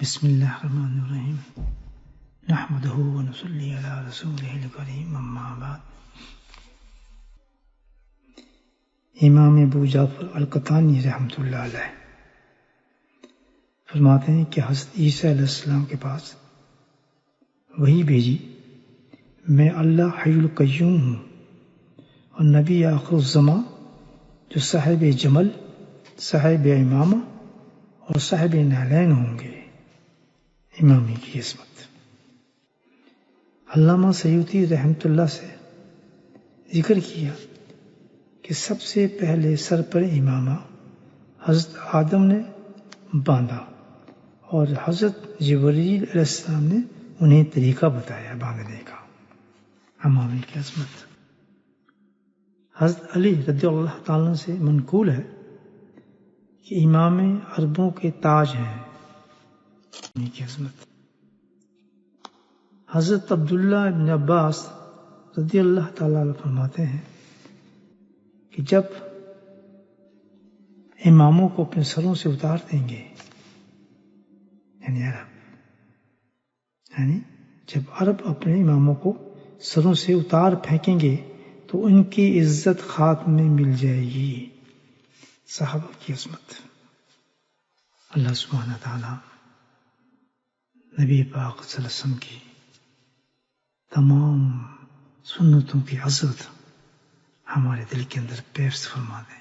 بسم اللہ الرحمن الرحیم نحمدہ ونصلی علی رسولہ الکریم اما بعد۔ امام ابو جعفر القطانی رحمۃ اللہ علیہ فرماتے ہیں کہ حضرت عیسیٰ علیہ السلام کے پاس وحی بھیجی، میں اللہ حی القیوم ہوں اور نبی آخر الزماں جو صاحب جمل، صاحب امامہ اور صاحب نعلین ہوں گے۔ امامی کی عظمت۔ علامہ سیوطی رحمۃ اللہ سے ذکر کیا کہ سب سے پہلے سر پر امامہ حضرت آدم نے باندھا اور حضرت جبرائیل علیہ السلام نے انہیں طریقہ بتایا باندھنے کا۔ امامی کی عظمت۔ حضرت علی رضی اللہ تعالیٰ سے منقول ہے کہ امام عربوں کے تاج ہیں۔ کی عظمت۔ حضرت عبداللہ بن عباس رضی اللہ تعالیٰ عنہ فرماتے ہیں کہ جب اماموں کو اپنے سروں سے اتار دیں گے، جب عرب اپنے اماموں کو سروں سے اتار پھینکیں گے تو ان کی عزت خاتم میں مل جائے گی۔ صحابہ کی عظمت۔ اللہ سبحانہ تعالیٰ نبی پاک صلی اللہ علیہ وسلم کی تمام سنتوں کی عظمت ہمارے دل کے اندر پیوست فرما دیں۔